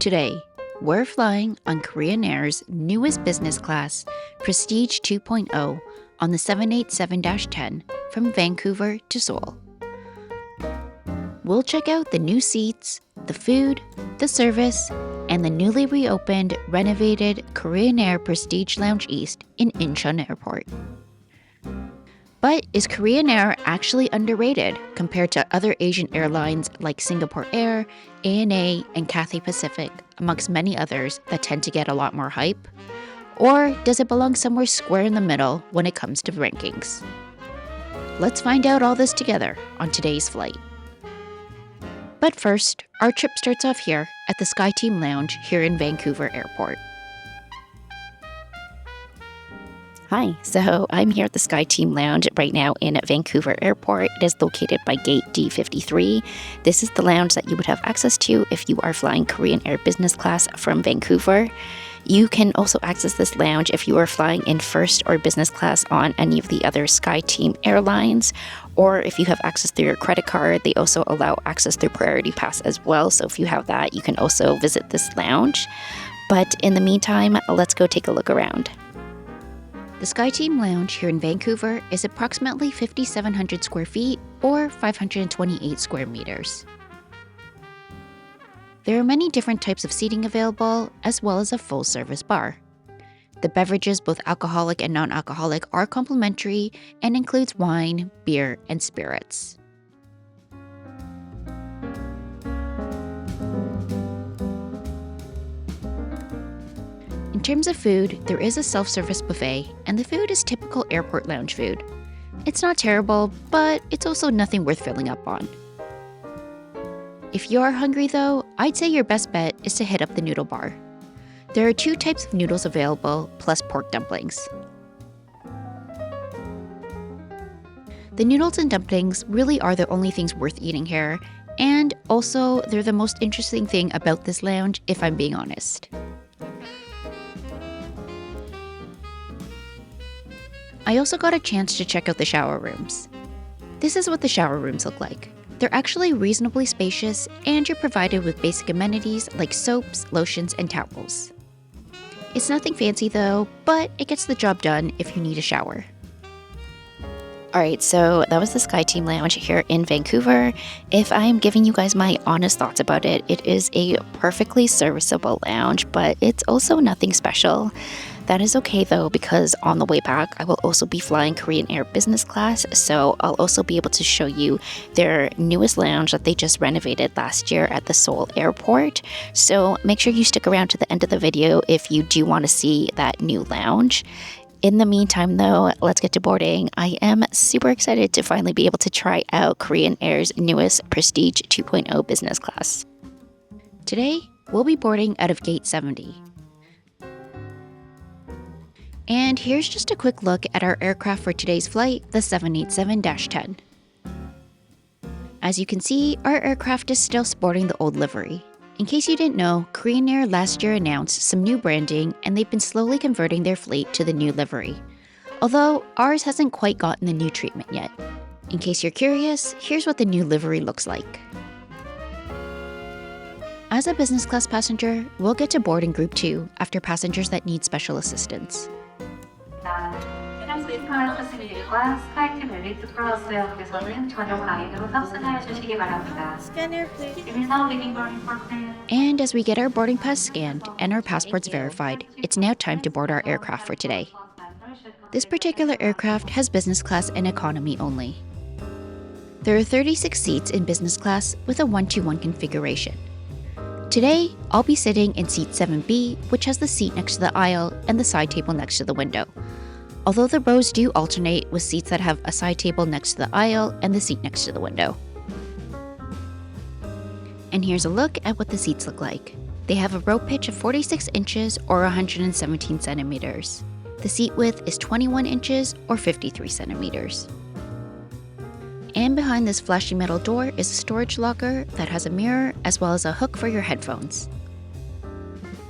Today, we're flying on Korean Air's newest business class, Prestige 2.0, on the 787-10 from Vancouver to Seoul. We'll check out the new seats, the food, the service, and the newly reopened, renovated Korean Air Prestige Lounge East in Incheon Airport. But is Korean Air actually underrated compared to other Asian airlines like Singapore Air, ANA, and Cathay Pacific, amongst many others that tend to get a lot more hype? Or does it belong somewhere square in the middle when it comes to rankings? Let's find out all this together on today's flight. But first, our trip starts off here at the SkyTeam Lounge here in Vancouver Airport. Hi, so I'm here at the SkyTeam Lounge right now in Vancouver Airport. It is located by gate D53. This is the lounge that you would have access to if you are flying Korean Air business class from Vancouver. You can also access this lounge if you are flying in first or business class on any of the other SkyTeam airlines, or if you have access through your credit card, they also allow access through Priority Pass as well. So if you have that, you can also visit this lounge. But in the meantime, let's go take a look around. The SkyTeam Lounge here in Vancouver is approximately 5,700 square feet or 528 square meters. There are many different types of seating available, as well as a full-service bar. The beverages, both alcoholic and non-alcoholic, are complimentary and includes wine, beer, and spirits. In terms of food, there is a self-service buffet, and the food is typical airport lounge food. It's not terrible, but it's also nothing worth filling up on. If you are hungry though, I'd say your best bet is to hit up the noodle bar. There are 2 types of noodles available, plus pork dumplings. The noodles and dumplings really are the only things worth eating here, and also they're the most interesting thing about this lounge, if I'm being honest. I also got a chance to check out the shower rooms. This is what the shower rooms look like. They're actually reasonably spacious, and you're provided with basic amenities like soaps, lotions, and towels. It's nothing fancy though, but it gets the job done if you need a shower. Alright, so that was the SkyTeam Lounge here in Vancouver. If I'm giving you guys my honest thoughts about it, it is a perfectly serviceable lounge, but it's also nothing special. That is okay though, because on the way back, I will also be flying Korean Air business class, so I'll also be able to show you their newest lounge that they just renovated last year at the Seoul Airport. So make sure you stick around to the end of the video if you do want to see that new lounge. In the meantime though, let's get to boarding. I am super excited to finally be able to try out Korean Air's newest Prestige 2.0 business class. Today, we'll be boarding out of gate 70. And here's just a quick look at our aircraft for today's flight, the 787-10. As you can see, our aircraft is still sporting the old livery. In case you didn't know, Korean Air last year announced some new branding, and they've been slowly converting their fleet to the new livery. Although ours hasn't quite gotten the new treatment yet. In case you're curious, here's what the new livery looks like. As a business class passenger, we'll get to board in Group 2 after passengers that need special assistance. 스카이 패시픽과 스카이팀 엘리트 플러스 역에서는 전용 라인으로 탑승하여 주시기 바랍니다. And as we get our boarding pass scanned and our passports verified, it's now time to board our aircraft for today. This particular aircraft has business class and economy only. There are 36 seats in business class with a 1-to-1 configuration. Today, I'll be sitting in seat 7B, which has the seat next to the aisle and the side table next to the window. Although the rows do alternate with seats that have a side table next to the aisle and the seat next to the window. And here's a look at what the seats look like. They have a row pitch of 46 inches or 117 centimeters. The seat width is 21 inches or 53 centimeters. And behind this flashy metal door is a storage locker that has a mirror as well as a hook for your headphones.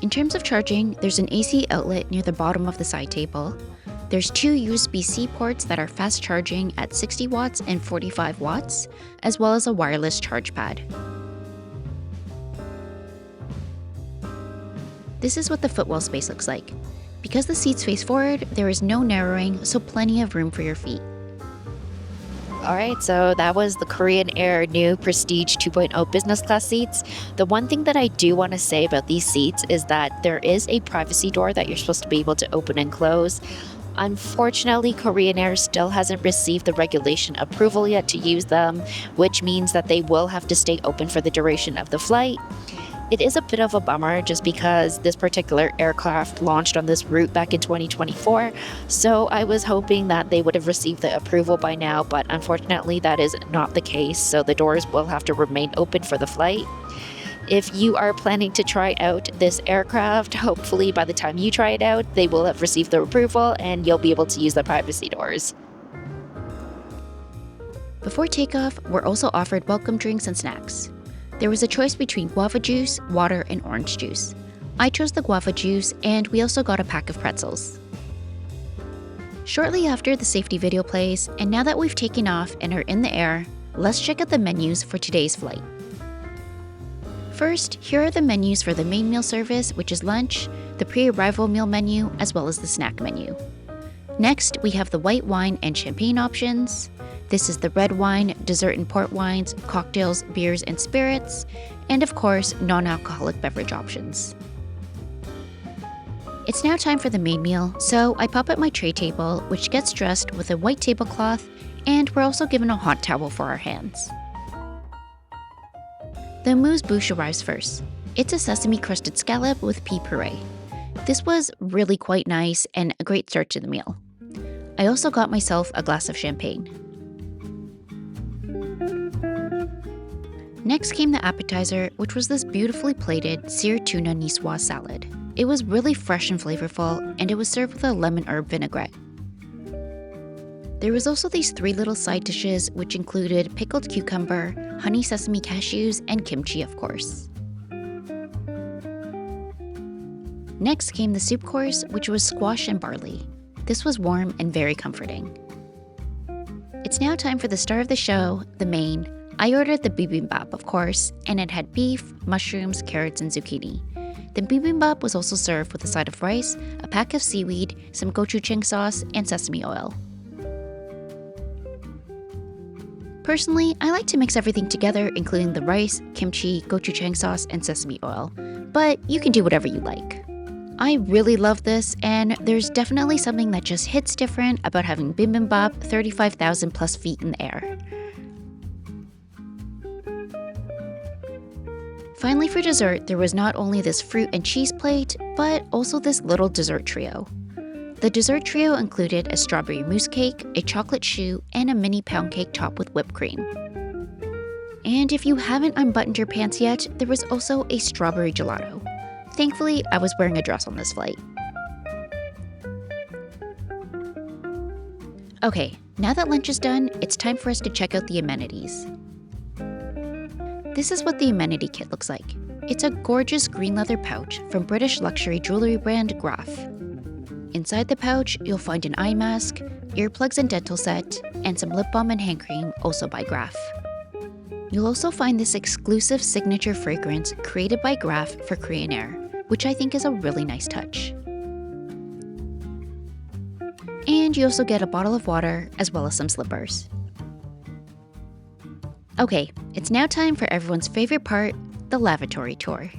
In terms of charging, there's an AC outlet near the bottom of the side table. There's 2 USB-C ports that are fast charging at 60 watts and 45 watts, as well as a wireless charge pad. This is what the footwell space looks like. Because the seats face forward, there is no narrowing, so plenty of room for your feet. Alright, so that was the Korean Air new Prestige 2.0 business class seats. The one thing that I do want to say about these seats is that there is a privacy door that you're supposed to be able to open and close. Unfortunately, Korean Air still hasn't received the regulation approval yet to use them, which means that they will have to stay open for the duration of the flight. It is a bit of a bummer just because this particular aircraft launched on this route back in 2024, so I was hoping that they would have received the approval by now, but unfortunately that is not the case, so the doors will have to remain open for the flight. If you are planning to try out this aircraft, hopefully by the time you try it out, they will have received the approval and you'll be able to use the privacy doors. Before takeoff, we're also offered welcome drinks and snacks. There was a choice between guava juice, water, and orange juice. I chose the guava juice, and we also got a pack of pretzels. Shortly after, the safety video plays, and now that we've taken off and are in the air, let's check out the menus for today's flight. First, here are the menus for the main meal service, which is lunch, the pre-arrival meal menu, as well as the snack menu. Next, we have the white wine and champagne options. This is the red wine, dessert and port wines, cocktails, beers, and spirits, and of course, non-alcoholic beverage options. It's now time for the main meal, so I pop up my tray table, which gets dressed with a white tablecloth, and we're also given a hot towel for our hands. The amuse-bouche arrives first. It's a sesame-crusted scallop with pea puree. This was really quite nice and a great start to the meal. I also got myself a glass of champagne. Next came the appetizer, which was this beautifully plated seared tuna niçoise salad. It was really fresh and flavorful, and it was served with a lemon herb vinaigrette. There was also these 3 little side dishes, which included pickled cucumber, honey sesame cashews, and kimchi, of course. Next came the soup course, which was squash and barley. This was warm and very comforting. It's now time for the star of the show, the main. I ordered the bibimbap, of course, and it had beef, mushrooms, carrots, and zucchini. The bibimbap was also served with a side of rice, a pack of seaweed, some gochujang sauce, and sesame oil. Personally, I like to mix everything together, including the rice, kimchi, gochujang sauce, and sesame oil, but you can do whatever you like. I really love this, and there's definitely something that just hits different about having bibimbap 35,000 plus feet in the air. Finally, for dessert, there was not only this fruit and cheese plate, but also this little dessert trio. The dessert trio included a strawberry mousse cake, a chocolate choux, and a mini pound cake topped with whipped cream. And if you haven't unbuttoned your pants yet, there was also a strawberry gelato. Thankfully, I was wearing a dress on this flight. Okay, now that lunch is done, it's time for us to check out the amenities. This is what the amenity kit looks like. It's a gorgeous green leather pouch from British luxury jewelry brand Graf. Inside the pouch, you'll find an eye mask, earplugs and dental set, and some lip balm and hand cream, also by Graf. You'll also find this exclusive signature fragrance created by Graf for Korean Air, which I think is a really nice touch. And you also get a bottle of water, as well as some slippers. Okay, it's now time for everyone's favorite part, the lavatory tour.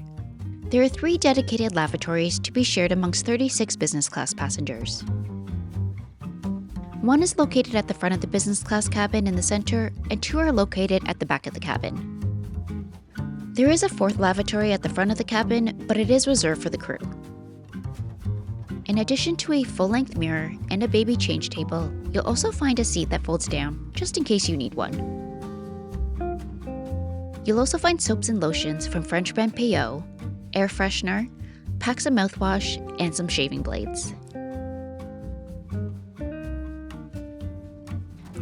There are 3 dedicated lavatories to be shared amongst 36 business class passengers. One is located at the front of the business class cabin in the center, and 2 are located at the back of the cabin. There is a 4th lavatory at the front of the cabin, but it is reserved for the crew. In addition to a full-length mirror and a baby change table, you'll also find a seat that folds down, just in case you need one. You'll also find soaps and lotions from French brand Payot, air freshener, packs of mouthwash, and some shaving blades.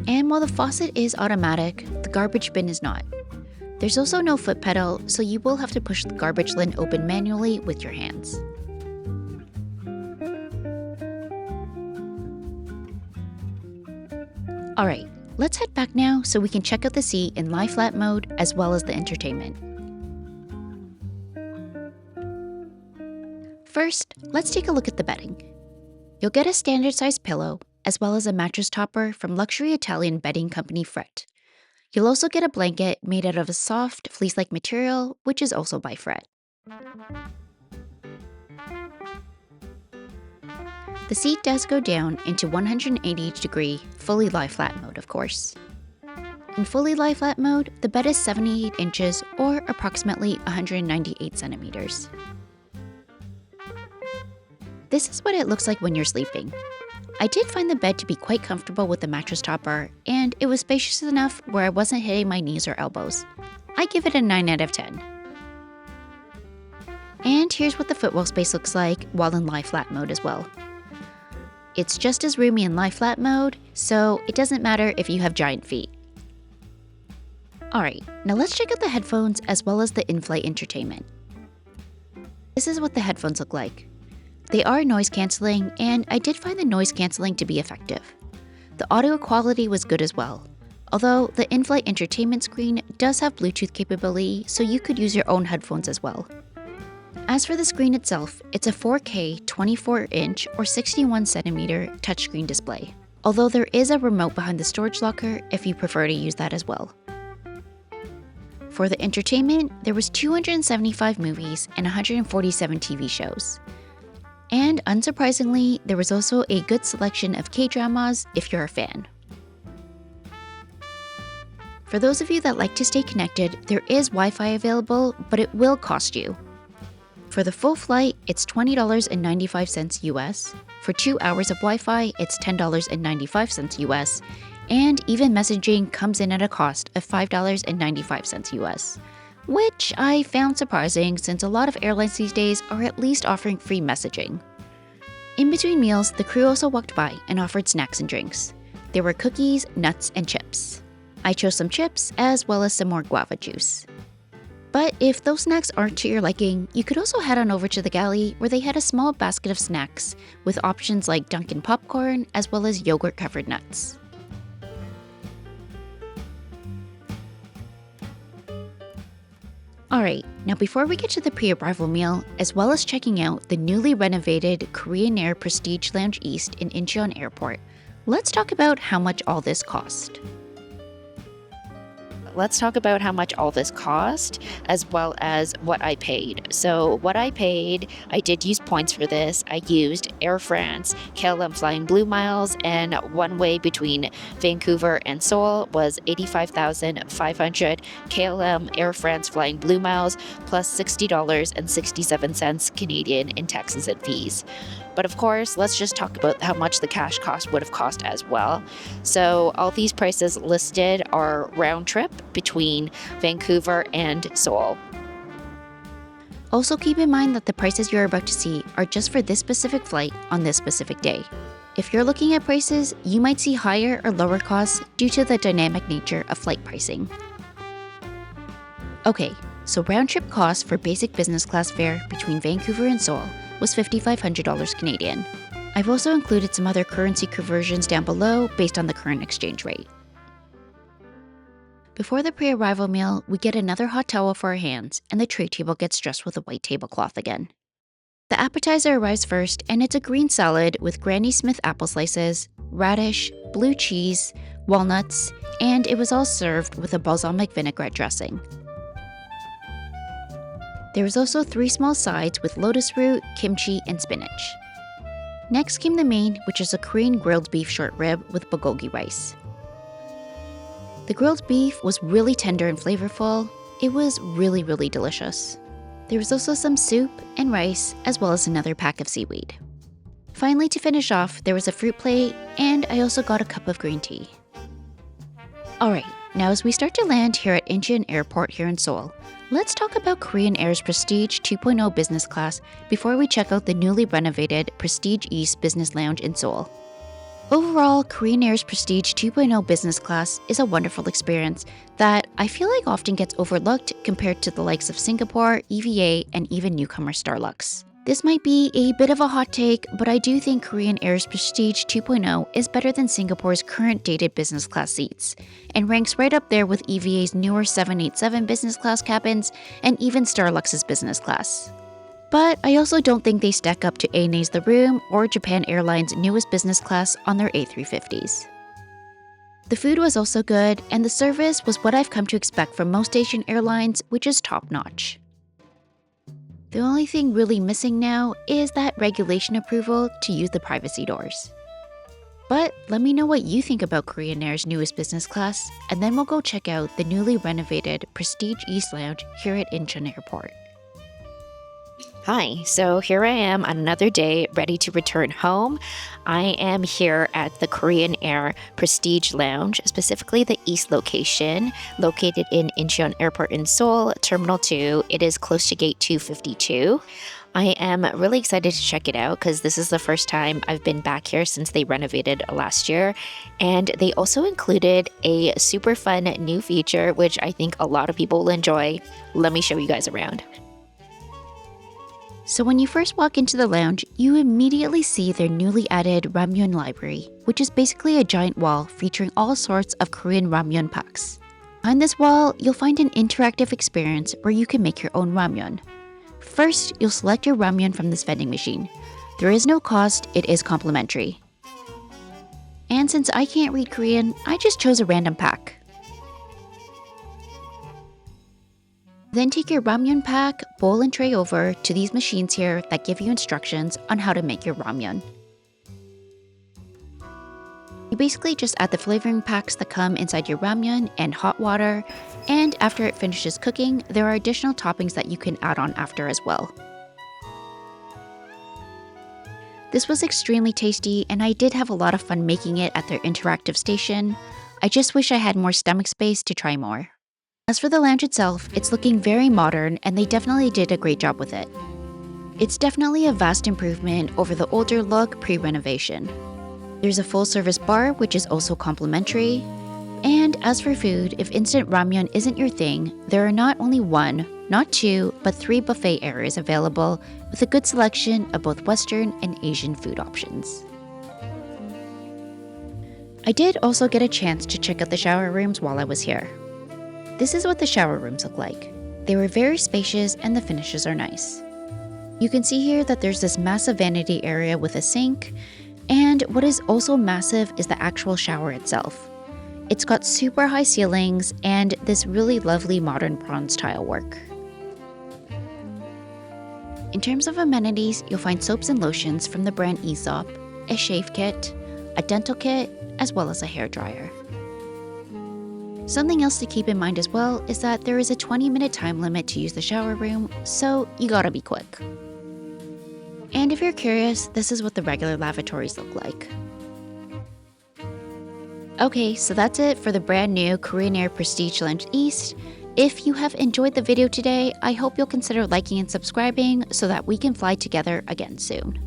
And while the faucet is automatic, the garbage bin is not. There's also no foot pedal, so you will have to push the garbage lid open manually with your hands. Alright, let's head back now so we can check out the seat in lie flat mode as well as the entertainment. First, let's take a look at the bedding. You'll get a standard-sized pillow, as well as a mattress topper from luxury Italian bedding company Fret. You'll also get a blanket made out of a soft, fleece-like material, which is also by Fret. The seat does go down into 180-degree, fully lie-flat mode, of course. In fully lie-flat mode, the bed is 78 inches or approximately 198 centimeters. This is what it looks like when you're sleeping. I did find the bed to be quite comfortable with the mattress topper, and it was spacious enough where I wasn't hitting my knees or elbows. I give it a 9 out of 10. And here's what the footwell space looks like while in lie-flat mode as well. It's just as roomy in lie-flat mode, so it doesn't matter if you have giant feet. Alright, now let's check out the headphones as well as the in-flight entertainment. This is what the headphones look like. They are noise cancelling, and I did find the noise cancelling to be effective. The audio quality was good as well, although the in-flight entertainment screen does have Bluetooth capability, so you could use your own headphones as well. As for the screen itself, it's a 4K 24-inch or 61cm touchscreen display, although there is a remote behind the storage locker if you prefer to use that as well. For the entertainment, there was 275 movies and 147 TV shows. And unsurprisingly, there was also a good selection of K-dramas if you're a fan. For those of you that like to stay connected, there is Wi-Fi available, but it will cost you. For the full flight, it's $20.95 US. For 2 hours of Wi-Fi, it's $10.95 US. And even messaging comes in at a cost of $5.95 US, which I found surprising since a lot of airlines these days are at least offering free messaging. In between meals, the crew also walked by and offered snacks and drinks. There were cookies, nuts, and chips. I chose some chips as well as some more guava juice. But if those snacks aren't to your liking, you could also head on over to the galley where they had a small basket of snacks with options like Dunkin' popcorn as well as yogurt-covered nuts. Alright, now before we get to the pre-arrival meal, as well as checking out the newly renovated Korean Air Prestige Lounge East in Incheon Airport, let's talk about how much all this cost. Let's talk about how much all this cost as well as what I paid. So what I paid, I did use points for this. I used Air France KLM Flying Blue Miles, and one way between Vancouver and Seoul was 85,500 KLM Air France Flying Blue Miles plus $60.67 Canadian in taxes and fees. But of course, let's just talk about how much the cash cost would have cost as well. So all these prices listed are round trip between Vancouver and Seoul. Also keep in mind that the prices you're about to see are just for this specific flight on this specific day. If you're looking at prices, you might see higher or lower costs due to the dynamic nature of flight pricing. Okay, so round trip cost for basic business class fare between Vancouver and Seoul was $5,500 Canadian. I've also included some other currency conversions down below based on the current exchange rate. Before the pre-arrival meal, we get another hot towel for our hands, and the tray table gets dressed with a white tablecloth again. The appetizer arrives first, and it's a green salad with Granny Smith apple slices, radish, blue cheese, walnuts, and it was all served with a balsamic vinaigrette dressing. There was also 3 small sides with lotus root, kimchi, and spinach. Next came the main, which is a Korean grilled beef short rib with bulgogi rice. The grilled beef was really tender and flavorful. It was really, really delicious. There was also some soup and rice, as well as another pack of seaweed. Finally, to finish off, there was a fruit plate, and I also got a cup of green tea. Alright, now as we start to land here at Incheon Airport here in Seoul, let's talk about Korean Air's Prestige 2.0 business class before we check out the newly renovated Prestige East Business Lounge in Seoul. Overall, Korean Air's Prestige 2.0 business class is a wonderful experience that I feel like often gets overlooked compared to the likes of Singapore, EVA, and even newcomer Starlux. This might be a bit of a hot take, but I do think Korean Air's Prestige 2.0 is better than Singapore's current dated business class seats, and ranks right up there with EVA's newer 787 business class cabins and even Starlux's business class. But I also don't think they stack up to ANA's The Room or Japan Airlines' newest business class on their A350s. The food was also good, and the service was what I've come to expect from most Asian airlines, which is top-notch. The only thing really missing now is that regulation approval to use the privacy doors. But let me know what you think about Korean Air's newest business class, and then we'll go check out the newly renovated Prestige East Lounge here at Incheon Airport. Hi, so here I am on another day ready to return home. I am here at the Korean Air Prestige Lounge, specifically the East location, located in Incheon Airport in Seoul, Terminal 2. It is close to Gate 252. I am really excited to check it out because this is the first time I've been back here since they renovated last year. And they also included a super fun new feature, which I think a lot of people will enjoy. Let me show you guys around. So when you first walk into the lounge, you immediately see their newly added ramyeon library, which is basically a giant wall featuring all sorts of Korean ramyeon packs. Behind this wall, you'll find an interactive experience where you can make your own ramyeon. First, you'll select your ramyeon from this vending machine. There is no cost, it is complimentary. And since I can't read Korean, I just chose a random pack. Then take your ramyeon pack, bowl and tray over to these machines here that give you instructions on how to make your ramyeon. You basically just add the flavoring packs that come inside your ramyeon and hot water, and after it finishes cooking, there are additional toppings that you can add on after as well. This was extremely tasty, and I did have a lot of fun making it at their interactive station. I just wish I had more stomach space to try more. As for the lounge itself, it's looking very modern and they definitely did a great job with it. It's definitely a vast improvement over the older look pre-renovation. There's a full-service bar, which is also complimentary. And as for food, if instant ramyeon isn't your thing, there are not only one, not two, but 3 buffet areas available with a good selection of both Western and Asian food options. I did also get a chance to check out the shower rooms while I was here. This is what the shower rooms look like. They were very spacious and the finishes are nice. You can see here that there's this massive vanity area with a sink, and what is also massive is the actual shower itself. It's got super high ceilings and this really lovely modern bronze tile work. In terms of amenities, you'll find soaps and lotions from the brand Aesop, a shave kit, a dental kit, as well as a hairdryer. Something else to keep in mind as well is that there is a 20-minute time limit to use the shower room, so you gotta be quick. And if you're curious, this is what the regular lavatories look like. Okay, so that's it for the brand new Korean Air Prestige Lounge East. If you have enjoyed the video today, I hope you'll consider liking and subscribing so that we can fly together again soon.